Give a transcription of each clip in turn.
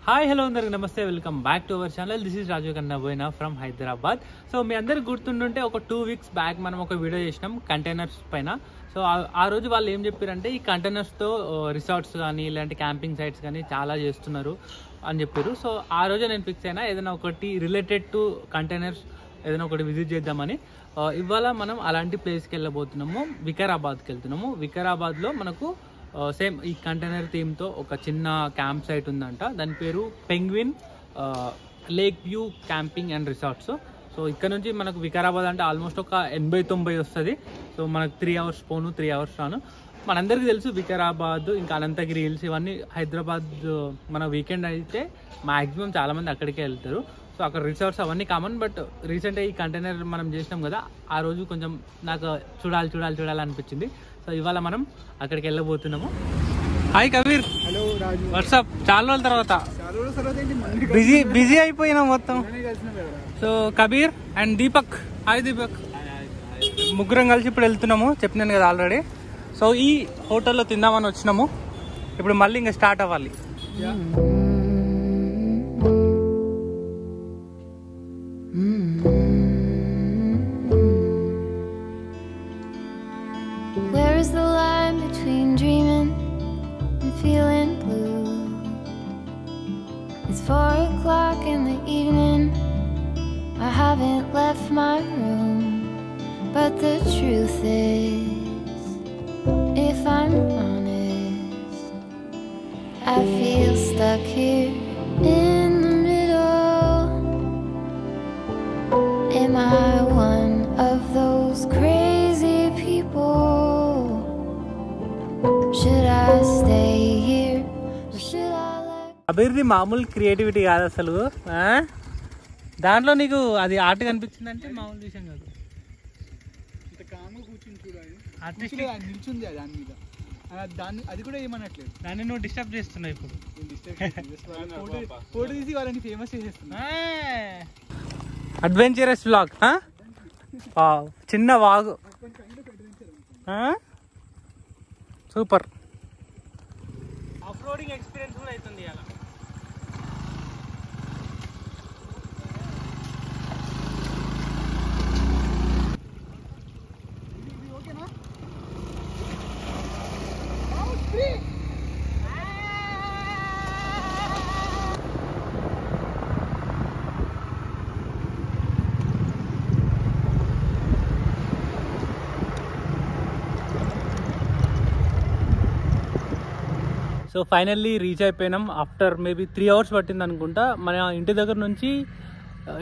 Hi hello అందరికి నమస్తే, welcome back to our channel. This is Raju Kannaboina from Hyderabad. So మీ అందరికి గుర్తుంటుంటే ఒక 2 weeks బ్యాక్ మనం ఒక వీడియో చేసినాం కంటైనర్స్ పైన. సో ఆ రోజు వాళ్ళు ఏం చెప్పారంటే ఈ కంటైనర్స్తో రిసార్ట్స్ కానీ ఇలాంటి క్యాంపింగ్ సైట్స్ కానీ చాలా చేస్తున్నారు అని చెప్పారు. సో ఆ రోజు నేను ఫిక్స్ అయినా ఏదైనా ఒకటి రిలేటెడ్ టు కంటైనర్స్ ఏదైనా ఒకటి విజిట్ చేద్దామని. ఇవాళ మనం అలాంటి ప్లేస్కి వెళ్ళబోతున్నాము. వికారాబాద్కి వెళ్తున్నాము. వికారాబాద్లో మనకు సేమ్ ఈ కంటైనర్ థీమ్తో ఒక చిన్న క్యాంప్ సైట్ ఉందంట. దాని పేరు penguin lake view camping and resorts. So ఇక్కడ నుంచి మనకు వికారాబాద్ అంటే ఆల్మోస్ట్ ఒక 80-90 వస్తుంది. సో మనకు 3 hours పోను 3 hours రాను. మనందరికీ తెలుసు వికారాబాద్ ఇంకా అనంతగిరి హిల్స్ ఇవన్నీ హైదరాబాద్. మన వీకెండ్ అయితే మ్యాక్సిమం చాలామంది అక్కడికే వెళ్తారు. సో అక్కడ రిసార్ట్స్ అవన్నీ కామన్. బట్ రీసెంట్గా ఈ కంటైనర్ మనం చేసినాం కదా, ఆ రోజు కొంచెం నాకు చూడాలి అనిపించింది. సో ఇవాళ మనం అక్కడికి వెళ్ళబోతున్నాము. హాయ్ కబీర్. హలో రాజు. వాట్సాప్. చాలా రోజుల తర్వాత బిజీ అయిపోయినాం మొత్తం. So Kabir and Deepak. Hi Deepak. ముగ్గురం కలిసి ఇప్పుడు వెళ్తున్నాము, చెప్పినాను కదా ఆల్రెడీ. సో ఈ హోటల్లో తిందామని వచ్చినాము. ఇప్పుడు మళ్ళీ ఇంకా స్టార్ట్ అవ్వాలి. Where is the line between dreaming and feeling blue? It's 4 o'clock in the evening. I haven't left my room, but the truth is, if I'm honest, I feel stuck here in the middle. Am I one of those crazy people? Should I stay here or should I let కబీర్ది మామూలు creativity కాదు అసలు. దాంట్లో నీకు అది art కనిపించిందంటే మామూలు విషయం కాదు. ఇంత కామ్గా కూర్చుని చూడాలి. ఆర్టిస్ట్ నిల్చుంది దాని మీద. దాన్ని అది కూడా ఏమనట్లేదు. దాన్ని నువ్వు డిస్టర్బ్ చేస్తున్నావు ఇప్పుడు. ఫోటో తీసి వాళ్ళని ఫేమస్ చేసేస్తున్నా. Adventurous vlog. చిన్న వాగు. సూపర్. ఆఫ్ రోడింగ్ ఎక్స్పీరియన్స్ కూడా అవుతుంది అలా. సో ఫైనల్లీ రీచ్ అయిపోయినాం. ఆఫ్టర్ మేబీ 3 hours పట్టింది అనుకుంటా. మన ఇంటి దగ్గర నుంచి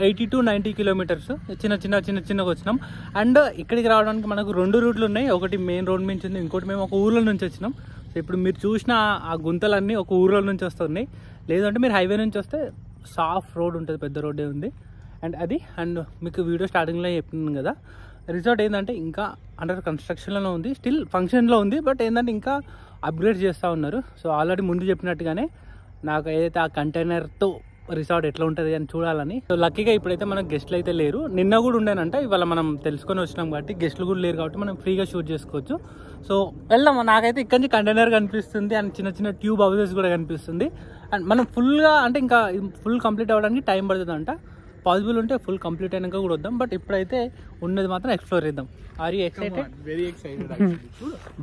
80-90 kilometers చిన్నగా వచ్చినాం. అండ్ ఇక్కడికి రావడానికి మనకు 2 రూట్లు ఉన్నాయి. ఒకటి మెయిన్ రోడ్ నుంచి ఉంది, ఇంకోటి మేము ఒక ఊర్లో నుంచి వచ్చినాం. సో ఇప్పుడు మీరు చూసిన ఆ గుంతలన్నీ ఒక ఊర్లో నుంచి వస్తున్నాయి. లేదంటే మీరు హైవే నుంచి వస్తే సాఫ్ట్ రోడ్ ఉంటుంది, పెద్ద రోడ్డే ఉంది. అండ్ మీకు వీడియో స్టార్టింగ్లో చెప్పినాను కదా, రిసార్ట్ ఏంటంటే ఇంకా అండర్ కన్స్ట్రక్షన్లో ఉంది, స్టిల్ ఫంక్షన్లో ఉంది. బట్ ఏంటంటే ఇంకా అప్గ్రేడ్ చేస్తూ ఉన్నారు. సో ఆల్రెడీ ముందు చెప్పినట్టుగానే నాకు ఏదైతే ఆ కంటైనర్తో రిసార్ట్ ఎట్లా ఉంటుంది అని చూడాలని. సో లక్కీగా ఇప్పుడైతే మనకు గెస్ట్లు అయితే లేరు. నిన్న కూడా ఉండేనంట. ఇవాళ మనం తెలుసుకొని వచ్చినాం కాబట్టి గెస్ట్లు కూడా లేరు కాబట్టి మనం ఫ్రీగా షూట్ చేసుకోవచ్చు. సో వెళ్దాం. నాకైతే ఇక్కడ నుంచి కంటైనర్ కనిపిస్తుంది అండ్ చిన్న ట్యూబ్ హౌసెస్ కూడా కనిపిస్తుంది. అండ్ మనం ఫుల్గా అంటే ఇంకా ఫుల్ కంప్లీట్ అవ్వడానికి టైం పడుతుంది అంట. పాసిబుల్ ఉంటే ఫుల్ కంప్లీట్ అయినాక కూడా వద్దాం. బట్ ఇప్పుడైతే ఉన్నది మాత్రం ఎక్స్ప్లోర్ చేద్దాం. Are you excited? Very excited.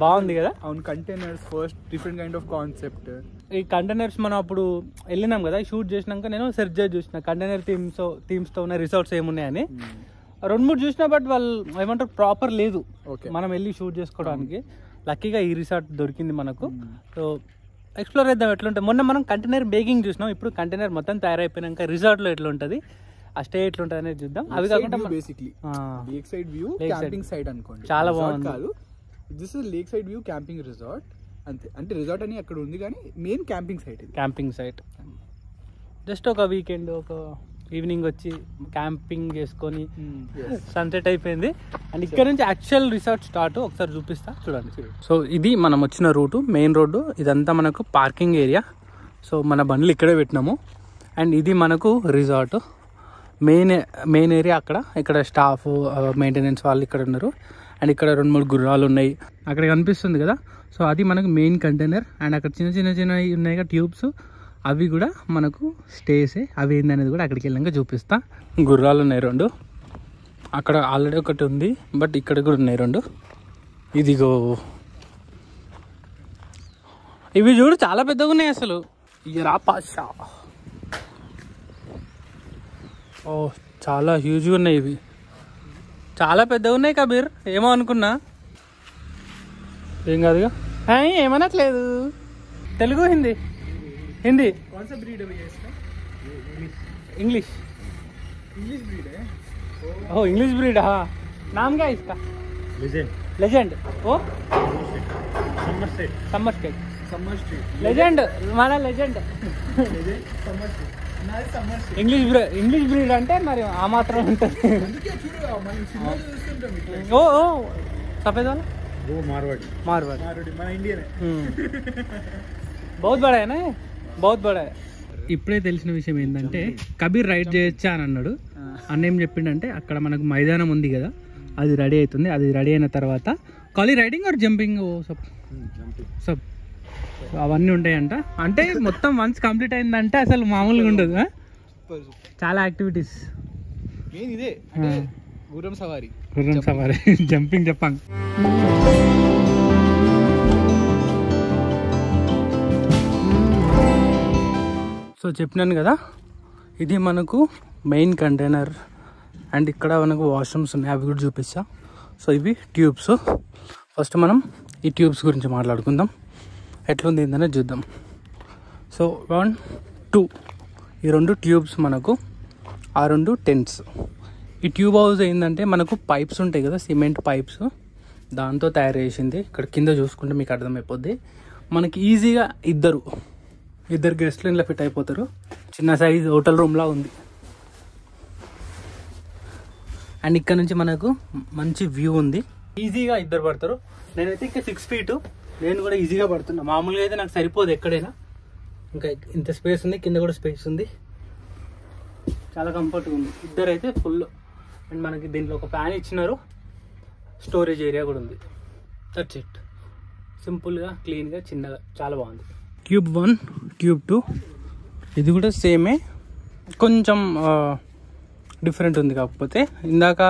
బాగుంది కదా. అవును, containers first different kind of concept. ఈ కంటైనర్స్ మనం అప్పుడు వెళ్ళినాం కదా, షూట్ చేసినాక నేను సెర్చ్ చేసి చూసిన కంటైనర్ థీమ్స్తో ఉన్న రిసార్ట్స్ ఏమున్నాయని. 2-3 చూసినా, బట్ వాళ్ళు ఏమంటారు ప్రాపర్ లేదు మనం వెళ్ళి షూట్ చేసుకోవడానికి. లక్కీగా ఈ రిసార్ట్ దొరికింది మనకు. సో ఎక్స్ప్లోర్ చేద్దాం ఎట్లుంటుంది. మొన్న మనం కంటైనర్ బేకింగ్ చూసినాం. ఇప్పుడు కంటైనర్ మొత్తం తయారైపోయినాక రిసార్ట్లో ఎట్లుంటుంది, ఆ స్టే ఎట్లుంటుంది అనేది చూద్దాం. అవి కాకుండా basically lake side view camping site అనుకోండి. చాలా బాగుంది. కాదు, this is lake side view camping resort. అంతే, అంటే రిసార్ట్ అని అక్కడ ఉంది కానీ main camping site. Camping site just ఒక వీకెండ్ ఒక ఈవినింగ్ వచ్చి క్యాంపింగ్ చేసుకొని సన్సెట్ అయిపోయింది. అండ్ ఇక్కడ నుంచి యాక్చువల్ రిసార్ట్ స్టార్ట్ ఒకసారి చూపిస్తా చూడండి. సో ఇది మనం వచ్చిన రూటు, మెయిన్ రోడ్డు. ఇదంతా మనకు పార్కింగ్ ఏరియా. సో మన బండ్లు ఇక్కడే పెట్టినాము. అండ్ ఇది మనకు రిసార్ట్ మెయిన్ ఏరియా. ఇక్కడ స్టాఫ్ మెయింటెనెన్స్ వాళ్ళు ఇక్కడ ఉన్నారు. అండ్ ఇక్కడ 2-3 గుర్రాలు ఉన్నాయి అక్కడ కనిపిస్తుంది కదా. సో అది మనకు మెయిన్ కంటైనర్. అండ్ అక్కడ చిన్న ఉన్నాయి కదా ట్యూబ్స్, అవి కూడా మనకు స్టేసే. అవి ఏందనేది కూడా అక్కడికి వెళ్ళాక చూపిస్తా. గుర్రాలు ఉన్నాయి 2. అక్కడ ఆల్రెడీ ఒకటి ఉంది, బట్ ఇక్కడ కూడా ఉన్నాయి 2. ఇదిగో ఇవి చూడు చాలా పెద్దగా ఉన్నాయి అసలు. ఇయరా పాషా. ఓ చాలా హ్యూజ్గా ఉన్నాయి ఇవి, చాలా పెద్దగా ఉన్నాయి కబీర్. ఏమో అనుకున్నా, ఏం కాదుగా. ఏమనట్లేదు. తెలుగు హిందీ హిందీ ఇంగ్లీష్ ఓ ఇంగ్లీష్ ब्रीड हाँ. नाम क्या है इसका? लेजेंड. ओ लेजेंड हमारा लेजेंड. ఇంగ్లీష్ బ్రీడ్ అంటే మరి ఆ మాత్రం ఉంటుంది. ఓ సఫేद वाला वो मारवाड़ी మన ఇండియన్. बहुत बड़ा है ना, बहुत बड़ा है. ఇప్పుడే తెలిసిన విషయం ఏంటంటే కబీర్ రైడ్ చేయొచ్చా అని అన్నాడు. అన్న ఏం చెప్పిండంటే అక్కడ మనకు మైదానం ఉంది కదా, అది రెడీ అవుతుంది. అది రెడీ అయిన తర్వాత కాలీ రైడింగ్ ఆర్ జంపింగ్ సబ్ అవన్నీ ఉంటాయంట. అంటే మొత్తం వన్స్ కంప్లీట్ అయిందంటే అసలు మామూలుగా ఉండదు. చాలా యాక్టివిటీస్. ఇదే గుర్రం సవారీ జంపింగ్ చెప్పండి. సో చెప్పినాను కదా, ఇది మనకు మెయిన్ కంటైనర్. అండ్ ఇక్కడ మనకు వాష్రూమ్స్ ఉన్నాయి, అవి కూడా చూపిస్తా. సో ఇవి ట్యూబ్స్. ఫస్ట్ మనం ఈ ట్యూబ్స్ గురించి మాట్లాడుకుందాం, ఎట్లుంది ఏంటనేది చూద్దాం. సో 1, 2 ఈ 2 ట్యూబ్స్ మనకు, ఆ 2 టెంట్స్. ఈ ట్యూబ్ హౌస్ ఏంటంటే మనకు పైప్స్ ఉంటాయి కదా, సిమెంట్ పైప్స్, దాంతో తయారు చేసింది. ఇక్కడ కింద చూసుకుంటే మీకు అర్థమైపోద్ది. మనకి ఈజీగా ఇద్దరు గెస్ట్లు ఇంట్లో ఫిట్ అయిపోతారు. చిన్న సైజ్ హోటల్ రూమ్లా ఉంది. అండ్ ఇక్కడ నుంచి మనకు మంచి వ్యూ ఉంది, ఈజీగా ఇద్దరు పడతారు. నేనైతే ఇంకా 6 feet, నేను కూడా ఈజీగా పడుతున్నా. మామూలుగా అయితే నాకు సరిపోదు ఎక్కడైనా. ఇంకా ఇంత స్పేస్ ఉంది, కింద కూడా స్పేస్ ఉంది, చాలా కంఫర్ట్గా ఉంది. ఇద్దరైతే ఫుల్. అండ్ మనకి దీంట్లో ఒక ఫ్యాన్ ఇచ్చినారు, స్టోరేజ్ ఏరియా కూడా ఉంది. That's it. సింపుల్గా, క్లీన్గా, చిన్నగా, చాలా బాగుంది. ట్యూబ్ 1, ట్యూబ్ 2 ఇది కూడా సేమే, కొంచెం డిఫరెంట్ ఉంది. కాకపోతే ఇందాక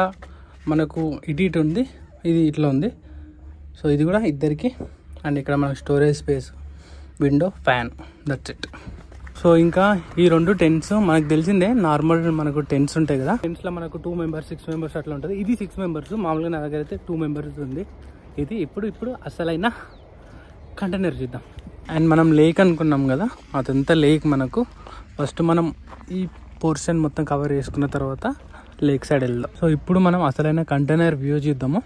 మనకు ఇటు ఉంది, ఇది ఇట్లా ఉంది. సో ఇది కూడా ఇద్దరికి. అండ్ ఇక్కడ మనకు storage space, window, fan, that's it. So ఇంకా ఈ 2 టెంట్స్ మనకు తెలిసిందే. నార్మల్ మనకు టెంట్స్ ఉంటాయి కదా, టెంట్స్లో మనకు 2 members 6 members అట్లా ఉంటుంది. ఇది 6 members. మామూలుగా నా దగ్గర అయితే 2 members ఉంది. ఇది ఇప్పుడు అసలైన కంటైనర్ చూద్దాం. అండ్ మనం లేక్ అనుకున్నాం కదా, అదంతా లేక్. మనకు ఫస్ట్ మనం ఈ పోర్షన్ మొత్తం కవర్ చేసుకున్న తర్వాత లేక్ సైడ్ వెళ్దాం. సో ఇప్పుడు మనం అసలైన కంటైనర్ వ్యూ చూద్దాము.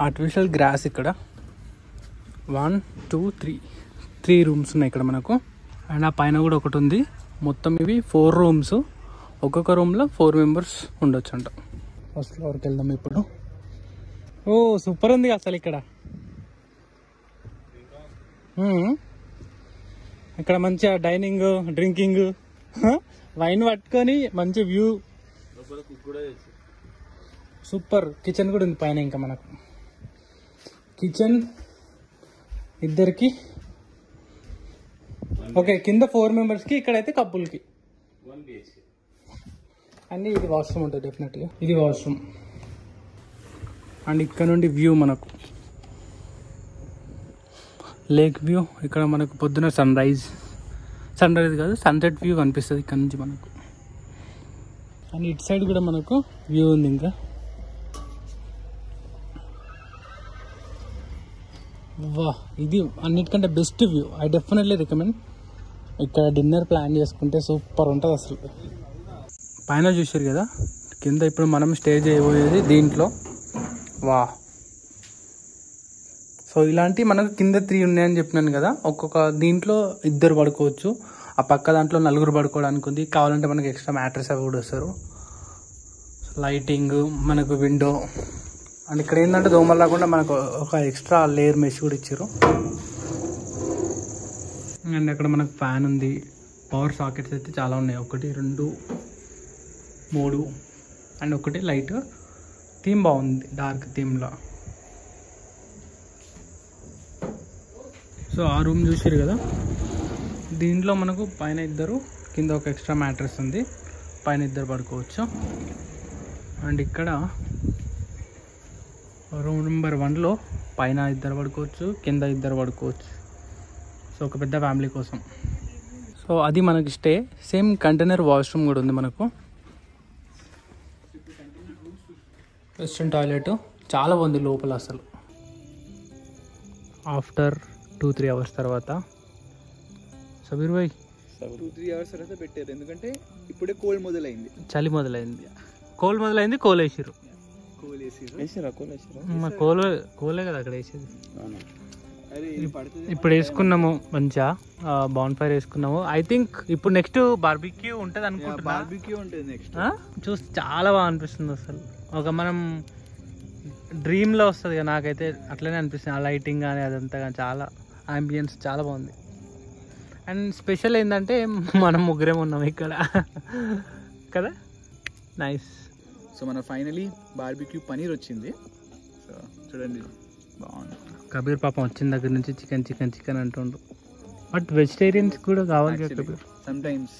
ఆర్టిఫిషియల్ గ్రాస్ ఇక్కడ 1, 2, 3 రూమ్స్ ఉన్నాయి ఇక్కడ మనకు. అండ్ ఆ పైన కూడా ఒకటి ఉంది. మొత్తం ఇవి 4 rooms. ఒక్కొక్క రూమ్లో 4 members ఉండొచ్చు అంట. ఫస్ట్ ఫ్లోర్కి వెళ్దాం ఇప్పుడు. ఓ సూపర్ ఉంది అసలు ఇక్కడ. ఇక్కడ మంచిగా డైనింగ్, డ్రింకింగ్, వైన్ పట్టుకొని మంచి వ్యూ, సూపర్. కిచెన్ కూడా ఉంది పైన. ఇంకా మనకు కిచెన్ ఇద్దరికి, ఓకే. కింద 4 members కి, ఇక్కడైతే కపుల్కి. అండ్ ఇది వాష్రూమ్ ఉంటుంది డెఫినెట్గా. ఇది వాష్రూమ్. అండ్ ఇక్కడ నుండి వ్యూ మనకు లేక్ వ్యూ. ఇక్కడ మనకు పొద్దున సన్ రైజ్ కాదు, సన్సెట్ వ్యూ కనిపిస్తుంది ఇక్కడ నుంచి మనకు. అండ్ ఇటు సైడ్ కూడా మనకు వ్యూ ఉంది. ఇంకా వా, ఇది అన్నిటికంటే best view. I definitely recommend. ఇక్కడ డిన్నర్ ప్లాన్ చేసుకుంటే సూపర్ ఉంటుంది అసలు. పైన చూసారు కదా, కింద ఇప్పుడు మనం స్టే చేయబోయేది దీంట్లో. వా, సో ఇలాంటి మనకు కింద 3 ఉన్నాయని చెప్పినాను కదా. ఒక్కొక్క దీంట్లో 2 పడుకోవచ్చు. ఆ పక్క దాంట్లో 4 పడుకోవడానికి ఉంది. కావాలంటే మనకి ఎక్స్ట్రా మ్యాట్రెస్ అవి కూడా వస్తారు. లైటింగ్, మనకు విండో. అండ్ ఇక్కడ ఏంటంటే దోమలు రాకుండా మనకు ఒక ఎక్స్ట్రా లేయర్ మెష్ కూడా ఇచ్చారు. అండ్ అక్కడ మనకు ఫ్యాన్ ఉంది. పవర్ సాకెట్స్ అయితే చాలా ఉన్నాయి. 1, 2, 3 అండ్ ఒకటి లైట్. థీమ్ బాగుంది, డార్క్ థీమ్లో. సో ఆ రూమ్ చూసారు కదా, దీంట్లో మనకు పైన ఇద్దరు, కింద ఒక ఎక్స్ట్రా మ్యాట్రెస్ ఉంది, పైన ఇద్దరు పడుకోవచ్చు. అండ్ ఇక్కడ రూమ్ నెంబర్ 1లో పైన ఇద్దరు పడుకోవచ్చు, కింద ఇద్దరు పడుకోవచ్చు. సో ఒక పెద్ద ఫ్యామిలీ కోసం. సో అది మనకి స్టే. సేమ్ కంటైనర్ వాష్రూమ్ కూడా ఉంది మనకు. వెస్ట్రన్ టాయిలెట్ చాలా బాగుంది లోపల అసలు. ఆఫ్టర్ 2-3 అవర్స్ తర్వాత సబీర్ భాయ్ 2-3 అవర్స్ తర్వాత పెట్టారు, ఎందుకంటే ఇప్పుడే కోల్డ్ మొదలైంది. చలి మొదలైంది, కోల్ మొదలైంది, కోల్ వేసిరు. కోలే కదా అక్కడ వేసేది. ఇప్పుడు వేసుకున్నాము మంచిగా, బాన్ ఫైర్ వేసుకున్నాము. ఐ థింక్ ఇప్పుడు నెక్స్ట్ బార్బిక్యూ ఉంటుంది అనుకుంటున్నా. బార్బిక్యూ ఉంటుంది నెక్స్ట్. చూసి చాలా బాగా అనిపిస్తుంది అసలు. ఒక మనం డ్రీమ్లో వస్తుంది కదా, నాకైతే అట్లనే అనిపిస్తుంది. ఆ లైటింగ్ కానీ అదంతా కానీ చాలా ఆంబియన్స్ చాలా బాగుంది. అండ్ స్పెషల్ ఏంటంటే మనం ముగ్గురేం ఉన్నాం ఇక్కడ కదా. నైస్. సో మన ఫైనలీ బార్బిక్యూ పనీర్ వచ్చింది. సో చూడండి బాగుంది. కబీర్ పాపం వచ్చిన దగ్గర నుంచి చికెన్ చికెన్ చికెన్ అంటుండ్రు. బట్ వెజిటేరియన్స్ కూడా కావాలి కదా Kabir. Sometimes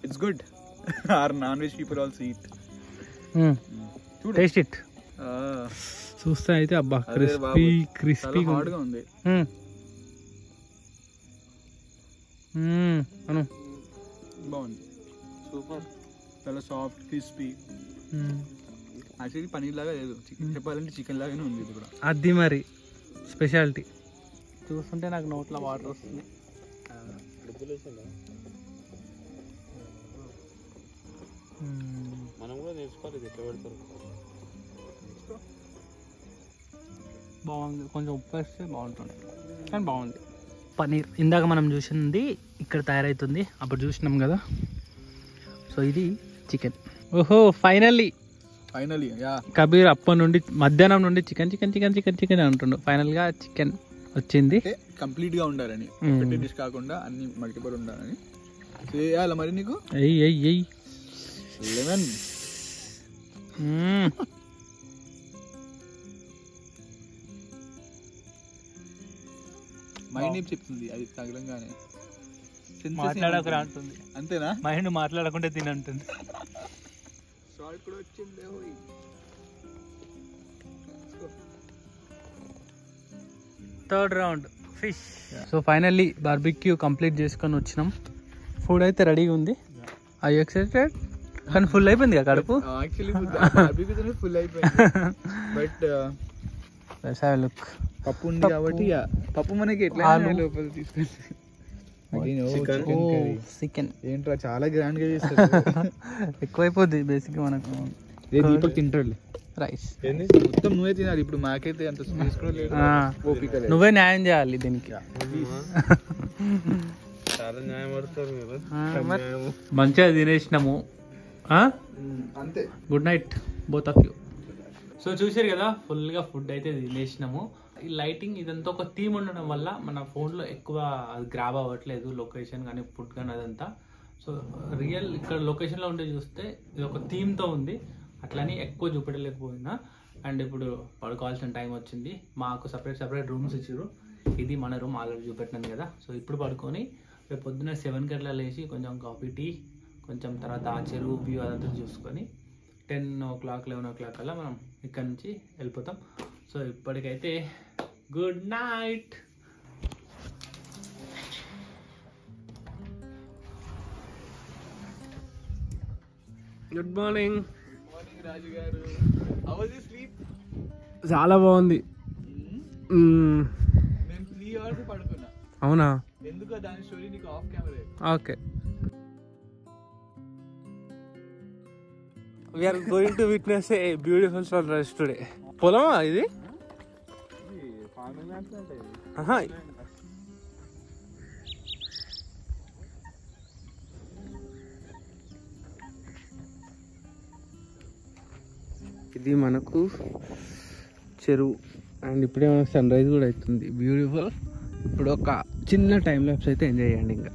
it's good. Or non veg people also eat. Taste it. చూస్తే అయితే అబ్బా క్రిస్పీ క్రిస్పీ హార్డ్గా ఉంది. అను బాగుంది, సూపర్, చాలా సాఫ్ట్ క్రిస్పీ. యాక్చువల్లీ పనీర్ లాగా లేదు, చికెన్ చెప్పాలంటే చికెన్ లాగానే ఉంది ఇది కూడా. అది మరి స్పెషాలిటీ. చూస్తుంటే నాకు నోట్లో వాటర్ వస్తుంది. మనం కూడా నేర్చుకోవాలి ఎట్లా పెడతారు. బాగుంది, కొంచెం ఉప్పు వేస్తే బాగుంటుంది కానీ బాగుంది. పనీర్ ఇందాక మనం చూసింది ఇక్కడ తయారవుతుంది, అప్పుడు చూసినాం కదా. సో ఇది చికెన్. ఓహో ఫైనల్లీ కబీర్ అప్పటి నుండి మధ్యాహ్నం నుండి chicken chicken chicken chicken chicken అంటుండు. ఫైనల్గా చికెన్ వచ్చింది. కంప్లీట్గా ఉండాలని, ఒకటే డిష్ కాకుండా అన్ని మల్టిపుల్ ఉండాలని చేయాలి. మరి నీకు ఎయ్ లెమన్ మైండ్ ఏం చెప్తుంది అది తగలంగానే మాట్లాడకరా అంటుంది. అంతేనా? మైండ్ మాట్లాడకుంటే తినంటుంది. సాల్ట్ కూడా వచ్చింది. Third round fish. So finally barbecue complete చేసుకొని వచ్చినాం. ఫుడ్ అయితే రెడీగా ఉంది. ఐ ఎక్సైటెడ్ కానీ ఫుల్ అయిపోయింది కదా కడుపు. యాక్చువల్లీ ఫుల్ అయిపోయింది. బట్ లుక్ పప్పు ఉంది కాబట్టి పప్పు మనకి ఎట్లా లోపల తీసుకెళ్ళి చికెన్ ఏంట్రా చాలా గ్రాండ్ గా చేస్తారు. ఎక్కువైపోద్ది బేసిక్ గా మనకు. దీపక్ తింటాడు రైస్ మొత్తం నువ్వే తినాలి. ఇప్పుడు మాకైతే అంత స్పేస్ కూడా లేదు, ఓపిక లేదు. నువ్వే న్యాయం చేయాలి దీనికి. చాలా న్యాయం పడతారు మీరు. మంచిగా తినేసినాము అంతే. Good night both of you. So చూసారు కదా ఫుల్గా ఫుడ్ అయితే తినేసినాము. ఈ లైటింగ్ ఇదంతా ఒక థీమ్ ఉండడం వల్ల మన ఫోన్లో ఎక్కువ అది గ్రాబ్ అవ్వట్లేదు, లొకేషన్ కానీ ఫుడ్ కానీ అదంతా. సో రియల్ ఇక్కడ లొకేషన్లో ఉండే చూస్తే ఇది ఒక థీమ్తో ఉంది, అట్లని ఎక్కువ చూపెట్టలేకపోయినా. అండ్ ఇప్పుడు పడుకోవాల్సిన టైం వచ్చింది. మాకు సపరేట్ రూమ్స్ ఇచ్చారు. ఇది మన రూమ్ ఆల్రెడీ చూపెట్టినాను కదా. సో ఇప్పుడు పడుకొని రేపు పొద్దున్న 7 గంటల లేచి కొంచెం కాఫీ టీ, కొంచెం తర్వాత ఆ చెరువు వ్యూ అదంతా చూసుకొని 10 o'clock 11 o'clock అలా మనం ఇక్కడ నుంచి వెళ్ళిపోతాం. సో ఇప్పటికైతే గుడ్ నైట్. గుడ్ మార్నింగ్ రాజు గారు. How was your sleep? చాలా బాగుంది. నేను 3 hours పడుకున్నా. అవునా? ఎందుకో దాని స్టోరీ నీకు of camera. Okay. We are going to witness a beautiful sunrise today. పొలమా ఇది? ఇది మనకు చెరువు అండ్ ఇప్పుడే మనకు సన్ రైజ్ కూడా అవుతుంది. బ్యూటిఫుల్. ఇప్పుడు ఒక చిన్న టైం ల్యాప్స్ అయితే ఎంజాయ్ చేయండి. ఇంకా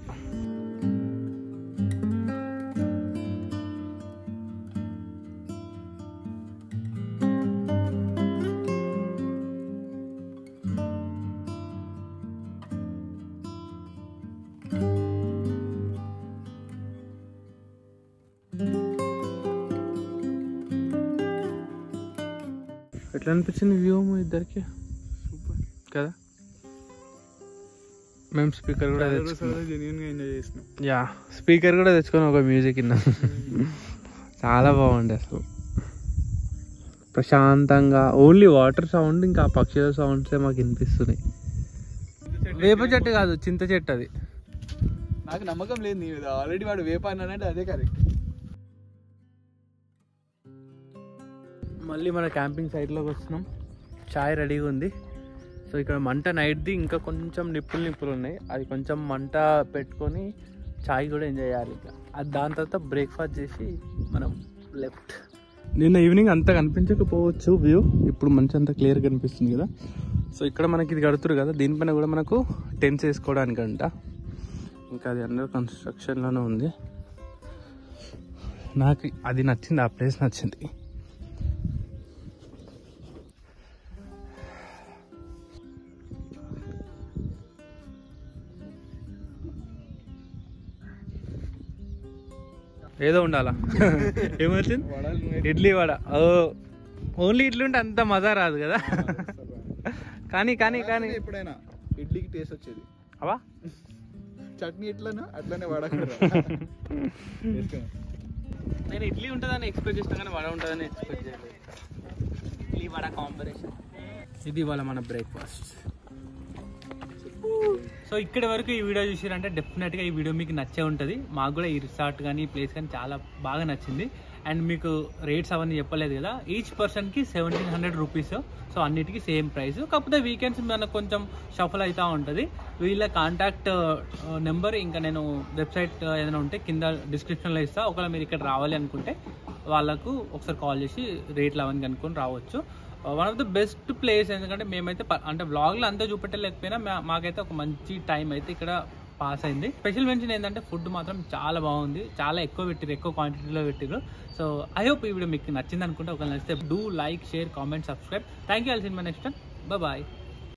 ఎట్లా అనిపించింది వ్యూ ఇద్దరికి సూపర్ కదా. మేము స్పీకర్ కూడా తెచ్చుకున్నాం. జెన్యూన్గా ఎంజాయ్ చేసినాం. యా స్పీకర్ కూడా తెచ్చుకొని ఒక మ్యూజిక్ విన్నాం. చాలా బాగుండే అసలు, ప్రశాంతంగా. ఓన్లీ వాటర్ సౌండ్ ఇంకా ఆ పక్షుల సౌండ్సే మాకు వినిపిస్తున్నాయి. వేప చెట్టు కాదు, చింత చెట్టు అది. నాకు నమ్మకం లేదు నీ మీద. ఆల్రెడీ వాడు వేప అన్నాడంటే అదే కరెక్ట్. మళ్ళీ మన క్యాంపింగ్ సైట్లోకి వచ్చినాం. చాయ్ రెడీగా ఉంది. సో ఇక్కడ మంట నైట్ది ఇంకా కొంచెం నిప్పులు ఉన్నాయి. అది కొంచెం మంట పెట్టుకొని చాయ్ కూడా ఎంజాయ్ చేయాలి. అది దాని తర్వాత బ్రేక్ఫాస్ట్ చేసి మనం లెఫ్ట్. నిన్న ఈవినింగ్ అంతా కనిపించకపోవచ్చు వ్యూ, ఇప్పుడు మంచి అంత క్లియర్ కనిపిస్తుంది కదా. సో ఇక్కడ మనకి ఇది కడుతురు కదా, దీనిపైన కూడా మనకు టెంట్స్ వేసుకోవడానికంట. ఇంకా అది అండర్ కన్స్ట్రక్షన్లోనే ఉంది. నాకు అది నచ్చింది, ఆ ప్లేస్ నచ్చింది. ఏదో ఉండాలా. ఏమొచ్చింది? ఇడ్లీ వడ. ఓన్లీ ఇడ్లీ ఉంటే అంత మజా రాదు కదా. కానీ కానీ కానీ ఎప్పుడైనా ఇడ్లీకి టేస్ట్ వచ్చేది. అవా చట్నీ ఎట్లనో అట్లనే వాడకూడదు. నేను ఇడ్లీ ఉంటుందని ఎక్స్పెక్ట్ చేస్తాను కానీ వడ ఉంటుందని ఎక్స్పెక్ట్ చేయలేదు. ఇడ్లీ వడ కాంబినేషన్. ఇది ఇవాళ మన బ్రేక్ఫాస్ట్. సో ఇక్కడి వరకు ఈ వీడియో చూసారంటే డెఫినెట్గా ఈ వీడియో మీకు నచ్చే ఉంటుంది. మాకు కూడా ఈ రిసార్ట్ కానీ ఈ ప్లేస్ కానీ చాలా బాగా నచ్చింది. అండ్ మీకు రేట్స్ అవన్నీ చెప్పలేదు కదా. ఈచ్ పర్సన్కి 1700 రూపీస్. సో అన్నిటికీ సేమ్ ప్రైస్. కాకపోతే వీకెండ్స్ మనకు కొంచెం షఫల్ అవుతూ ఉంటుంది. వీళ్ళ కాంటాక్ట్ నెంబర్ ఇంకా నేను వెబ్సైట్ ఏదైనా ఉంటే కింద డిస్క్రిప్షన్లో ఇస్తాను. ఒకవేళ మీరు ఇక్కడ రావాలి అనుకుంటే వాళ్ళకు ఒకసారి కాల్ చేసి రేట్లు అవన్నీ కనుక్కొని రావచ్చు. One of the best place. ఎందుకంటే మేమైతే అంటే వ్లాగ్లో అంతా చూపెట్టలేకపోయినా మాకైతే ఒక మంచి టైం అయితే ఇక్కడ పాస్ అయింది. స్పెషల్ మెన్షన్ ఏంటంటే ఫుడ్ మాత్రం చాలా బాగుంది. చాలా ఎక్కువ పెట్టిరు, ఎక్కువ క్వాంటిటీలో పెట్టిరు. సో ఐ హోప్ ఈ వీడియో మీకు నచ్చింది అనుకుంటే ఒకవేళ నచ్చితే do like, share, comment, subscribe. Thank you. I'll see you in my next time. Bye.